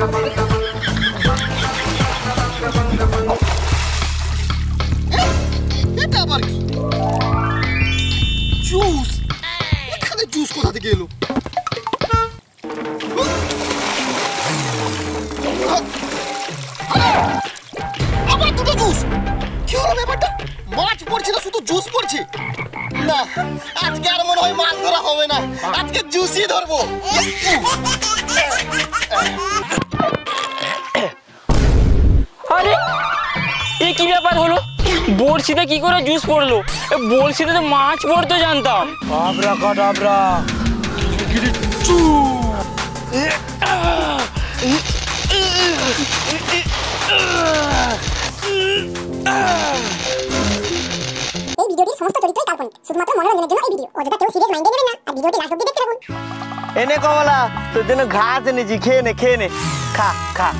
এটা আবার কি জুস? এখানে জুস কোথা থেকে এলো? আবার দুটো জুস। কি হলো ব্যাপারটা? মাছ পড়ছে না, শুধু জুস পড়ছে। না, আজকে আর মনে হয় মাছ ধরা হবে না, আজকে জুসই ধরবো। আরে এ কি ব্যাপার হলো? বড়শিতে কি করে জুস পড়লো? বড়শিতে তো মাছ পড়তো জানতাম। আবরাকাডাবরা এই ভিডিওটির সমস্ত চরিত্রই কাল্পনিক, শুধুমাত্র মনোরঞ্জনের জন্য এই ভিডিও। অযথা কেউ সিরিয়াস মাইন্ডে নেবেন না আর ভিডিওটি লাস্ট অবধি দেখতে থাকুন। এনে কমলা, তোর জন্য ঘাস এনেছি, খেয়ে নে খেয়ে নে, খা খা।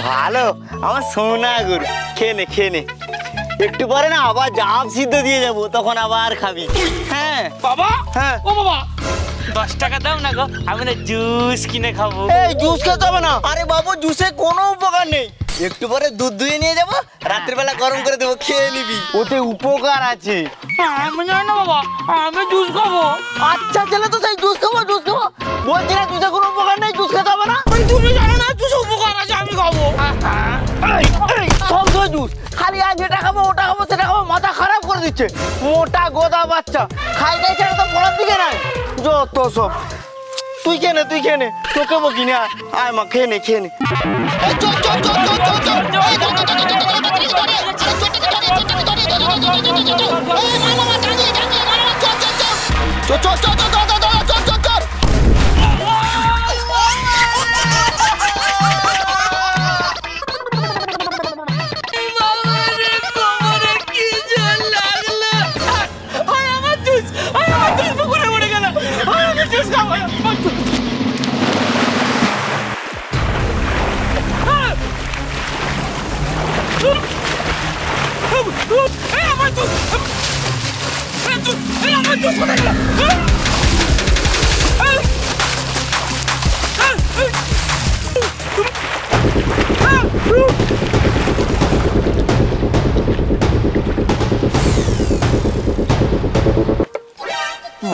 ভালো আমার সোনা গরু, খেয়ে নে খেয়ে নে। একটু পরে না আবার জাম সিদ্ধ দিয়ে যাবো, তখন আবার খাবি। হ্যাঁ বাবা, হ্যাঁ ও বাবা 10 টাকা দাও না গো, আমি না জুস কিনে খাবো। এই জুস খেতে হবে না। আরে বাবু, জুসে কোনো উপকার নেই। একটু পরে দুধ দুয়ে নিয়ে যাবো, রাত্রিবেলা গরম করে দেবো, খেয়ে নিবি, ওতে উপকার আছে। আমি জানি না বাবা, আমি জুস খাবো। আচ্ছা ছেলে, তো সেই জুস খাবো জুস খাবো বলছি না, জুসে কোনো উপকার নেই, জুস খেতে হবে না। তুমি জানো না জুস উপকার আছে, আমি খাবো। সব জুস খালি আজ এটা খাবো ওটা খাবো সেটা খাবো, মাথা খারাপ করে দিচ্ছে। মোটা গোদা বাচ্চা খাইতে ছেড়ে তো পড়ার দিকে নাই, যত সব। তুই খেয়ে তুই খেয়ে তোকে বকি না, আয় মা খেয়ে নে খেয়ে নে।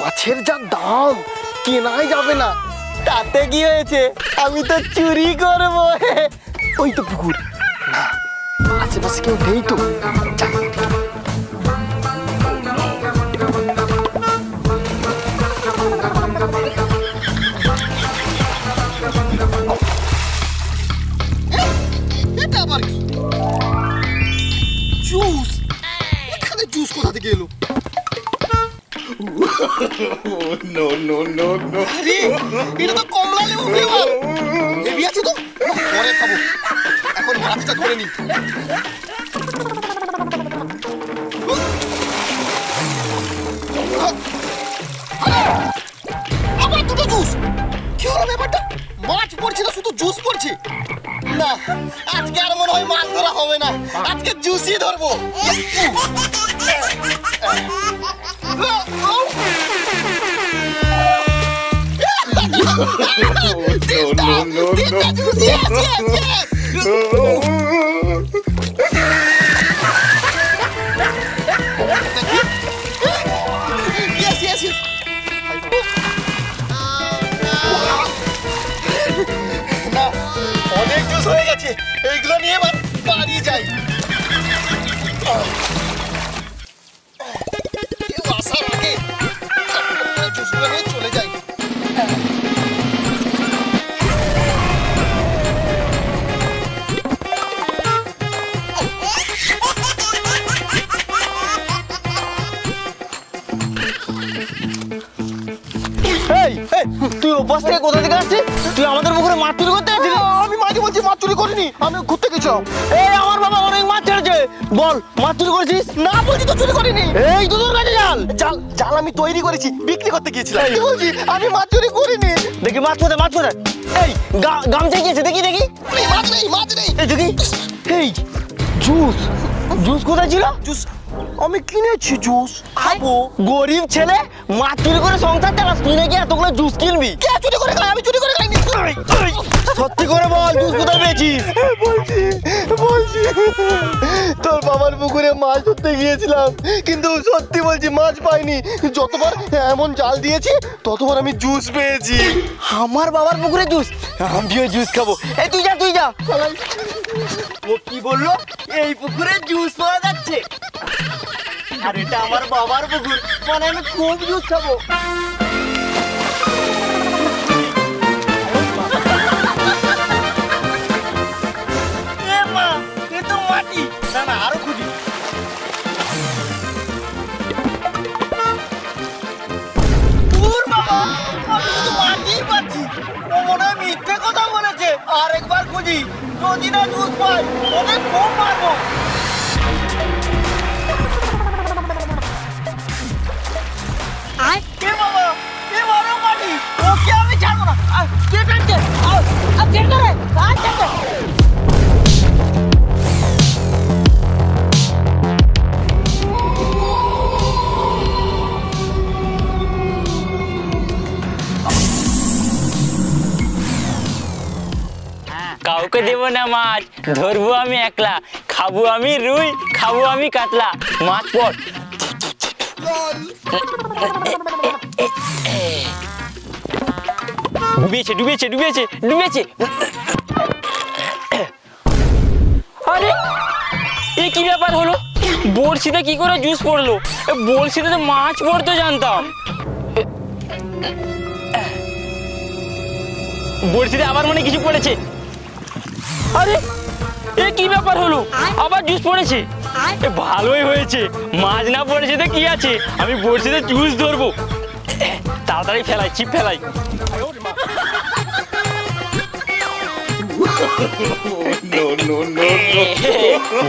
মাছের যা দাম, কেনাই যাবে না। তাতে কি হয়েছে, আমি তো চুরি করবো। ওই তো পুকুর, না আশেপাশে কেউ নেই তো। এটা আবার কি জুস? এখানে জুস কোথা থেকে এলো? আরে এটা তো কমলা লেবু ফ্লেভার। লেবু আছে তো, পরে খাবো, এখন মাছটা ধরে নি। আবার দুটো জুস। কি হলো ব্যাপারটা? মাছ পড়ছে না, শুধু জুস পড়ছে। না, আজকে আর মনে হয় মাছ ধরা হবে না, আজকে জুসই ধরবো। অনেক জুস হয়ে গেছে, এইগুলো নিয়ে এবার বাড়ি যাই। কেউ আসার আগে জুসগুলো নিয়ে চলে যাই। তুই ওপাশ থেকে কোথা থেকে আসছিস? তুই আমাদের পুকুরে মাছ চুরি করতে আসছিস? আমি মাঝে বলছি মাছ চুরি করিনি, আমি ঘুরতে গেছিলাম। এই আমার বাবা অনেক মাছ ছেড়েছে, বল মাছ চুরি করেছিস? না বলছি তো চুরি করিনি। এই তো তোর কাছে জাল জাল জাল আমি তৈরি করেছি, বিক্রি করতে গিয়েছিলাম। কি বলছি, আমি মাছ চুরি করিনি। দেখি মাছ কোথায়, মাছ কোথায়? এই গামছা গিয়েছে, দেখি দেখি। মাছ নেই, মাছ নেই। এই দেখি, এই জুস, জুস কোথায় ছিল? জুস আমি কিনেছি, জুস খাবো। গরিব ছেলে মাছ চুরি করে সংসার চালাস, তুই নাকি এতগুলো জুস কিনবি? কে চুরি করে খায়? আমি চুরি করে খাইনি। সত্যি করে বল জুস কোথায় পেয়েছিস? বলছি তোর বাবার পুকুরে মাছ ধরতে গিয়েছিলাম, কিন্তু সত্যি বলছি মাছ পাইনি। যতবার এমন জাল দিয়েছি ততবার আমি জুস পেয়েছি। আমার বাবার পুকুরে জুস? আমিও জুস খাবো। এই তুই যা তুই যা। ও কি বললো? এই পুকুরে জুস পাওয়া যাচ্ছে? আর এটা আমার বাবার পুকুর, মানে আমি খুব জুস খাবো। এ মা, এ তো মাটি। না না, আরো খুঁজি। দূর বাবা, আমি শুধু মাটিই পাচ্ছি। ও মনে হয় মিথ্যে কথা বলেছে। আরেকবার খুঁজি, যদি না জুস পাই ওকে খুব মারবো। কে বাবা, কে বড় মাটি, ওকে আমি ছাড়বো না। কে টানছে? কে করে? কাউকে দেবো না মাছ, ধরবো আমি একলা, খাবো আমি রুই, খাবো আমি কাতলা। মাছ পর। ডুবেছে ডুবেছে ডুবেছে ডুবেছে। আরে এ কি ব্যাপার হলো? বড়শিতে কি করে জুস পড়লো? বড়শিতে তো মাছ পড়তো জানতাম। বড়শিতে আবার মনে কিছু পড়েছে। আরে এ কি ব্যাপার হলো? আবার জুস পড়েছে। ভালোই হয়েছে, মাছ না পড়েছে তো কি আছে, আমি বড়শিতে জুস ধরবো। তাড়াতাড়ি ফেলাই, চিপ ফেলাই।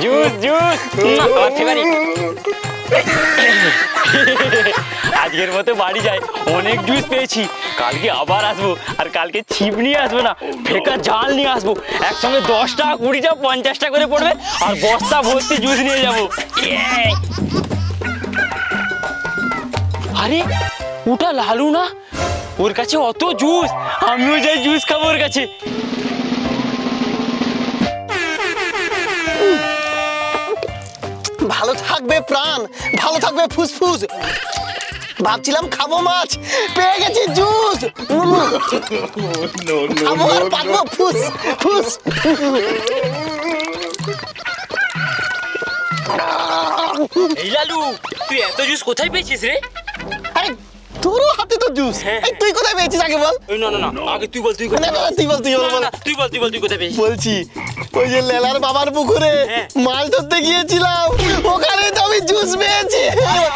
Juice juice. আজকের মতো বাড়ি যাই, অনেক জুস পেয়েছি। কালকে আবার আসবো, আর কালকে ছিপ নিয়ে আসবো না, ফেকা জাল নিয়ে আসবো। একসঙ্গে 10টা 20টা 50টা করে পড়বে, আর বস্তা ভর্তি জুস নিয়ে যাবো। আরে ওটা লালু না? ওর কাছে অত জুস, আমিও যাই জুস খাবো ওর কাছে। ভালো থাকবে প্রাণ, ভালো থাকবে ফুসফুস। ভাবছিলাম খাবো মাছ, পেয়ে গেছি জুস। খাবো আর পাকবো ফুস ফুস। এই লালু, তুই এত জুস কোথায় পেয়েছিস রে? আরে তোরও হাতে তো জুস। এই তুই কোথায় পেয়েছিস আগে বল। না না না, আগে তুই বল, তুই না না তুই বল, তুই বল বল। তুই বল, তুই বল, তুই কোথায় পেয়েছিস? বলছি ওই যে লেলার বাবার পুকুরে মাছ ধরতে গিয়েছিলাম, ওখানে তো আমি জুস পেয়েছি।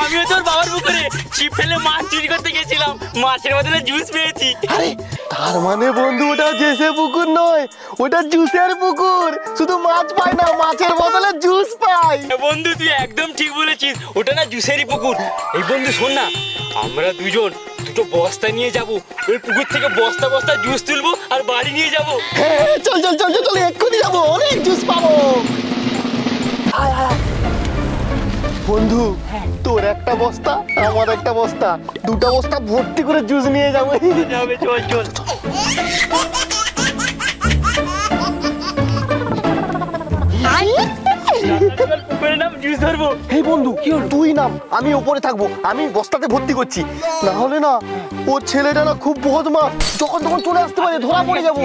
আমিও তোর বাবার পুকুরে ছিপ ফেলে মাছ চুরি করতে গেছিলাম, মাছের বদলে জুস পেয়েছি। আরে তার মানে বন্ধু ওটা জেসে পুকুর নয়, ওটা জুসের পুকুর। শুধু মাছ পাই না, মাছের বদলে জুস পাই। বন্ধু তুই একদম ঠিক বলেছিস, ওটা না জুসেরই পুকুর। এই বন্ধু শোন না, আমরা দুজন দুটো বস্তা নিয়ে যাব, ওই পুকুর থেকে বস্তা বস্তা জুস তুলবো আর বাড়ি নিয়ে যাব। হ্যাঁ চল চল চল চল, এক্ষুনি যাবো, অনেক জুস পাবো। বন্ধু তোর একটা বস্তা, আমার একটা বস্তা, দুটো বস্তা ভর্তি করে জুস নিয়ে যাবো। চল চল। পুকুরের নাম জুস ধরবো। এই বন্ধু তুই নাম, আমি ওপরে থাকবো, আমি বস্তাতে ভর্তি করছি। না হলে না ও ছেলেটা না খুব বদমাশ, যখন তখন চলে আসতে পারে, ধরা পড়ে যাবো।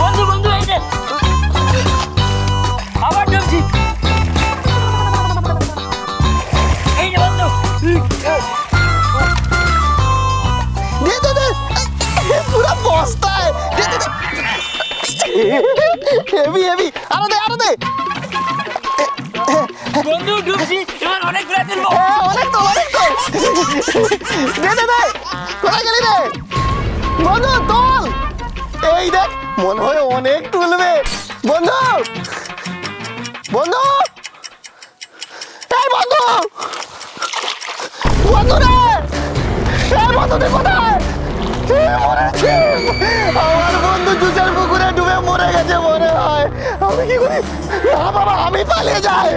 বন্ধু বন্ধু এই যে আবার জমছি। এই যে বন্ধু, দে দে দে, পুরো বস্তায় দে দে দে। হেভি হেভি, আরো দে আরো দে। বন্ধু ডুবছি, এবার অনেক ঘুরে তুলবো। অনেক তো অনেক তো। দে দে দে, কোথায় গেলি রে বন্ধু? তোল, এই দেখ মনে হয় অনেক তুলবে। বন্ধু বন্ধু, এই বন্ধু, বন্ধু রে, এই বন্ধু তুই কোথায়? আমার বন্ধু জুসের পুকুরে ডুবে মরে গেছে আমি কি করি? না বাবা, আমি পালিয়ে যাই।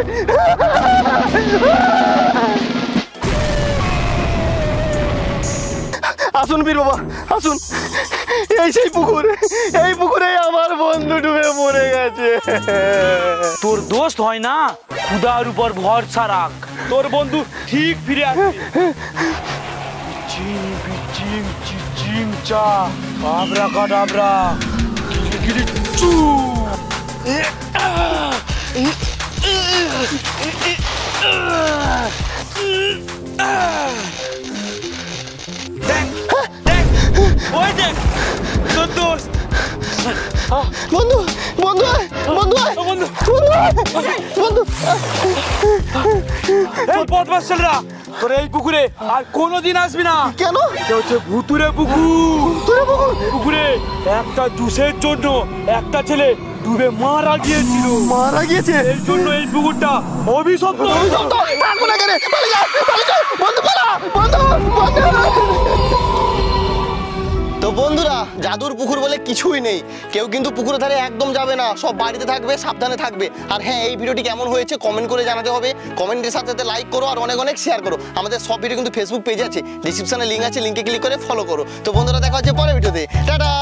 আসুন বীর বাবা, আসুন। এই সেই পুকুর, এই পুকুরে আমার বন্ধু ডুবে মরে গেছে। তোর দোস্ত হয় না, খুদার উপর ভরসা রাখ, তোর বন্ধু ঠিক ফিরে আসবে। চিং বিচিং চিচিং চা আবরা কাডাবরা গিলি গিলি চু। দেখ দেখ, ওই দেখ তোর দোস্ত। বন্ধু, বন্ধু আয়, বন্ধু আয়, বন্ধু, বন্ধু। এই বদমাশরা, তোর এই পুকুরে আর কোনোদিন আসবি না। কেন? এটা হচ্ছে ভুতুরে পুকুর। পুকুরে একটা জুসের জন্য একটা ছেলে ডুবে মারা গিয়েছিল। মারা গিয়েছে? এর জন্য এই পুকুরটা অভিশপ্ত। থাকবো না কেন? পালিয়ে যা, পালিয়ে যা। বন্ধু পালা, বন্ধু, বন্ধু। তো বন্ধুরা, জাদুর পুকুর বলে কিছুই নেই। কেউ কিন্তু পুকুরের ধারে একদম যাবে না, সব বাড়িতে থাকবে, সাবধানে থাকবে। আর হ্যাঁ, এই ভিডিওটি কেমন হয়েছে কমেন্ট করে জানাতে হবে। কমেন্টের সাথে সাথে লাইক করো আর অনেক অনেক শেয়ার করো। আমাদের সব ভিডিও কিন্তু ফেসবুক পেজে আছে, ডিসক্রিপশনে লিঙ্ক আছে, লিঙ্কে ক্লিক করে ফলো করো। তো বন্ধুরা, দেখা হচ্ছে পরের ভিডিওতে। টাটা।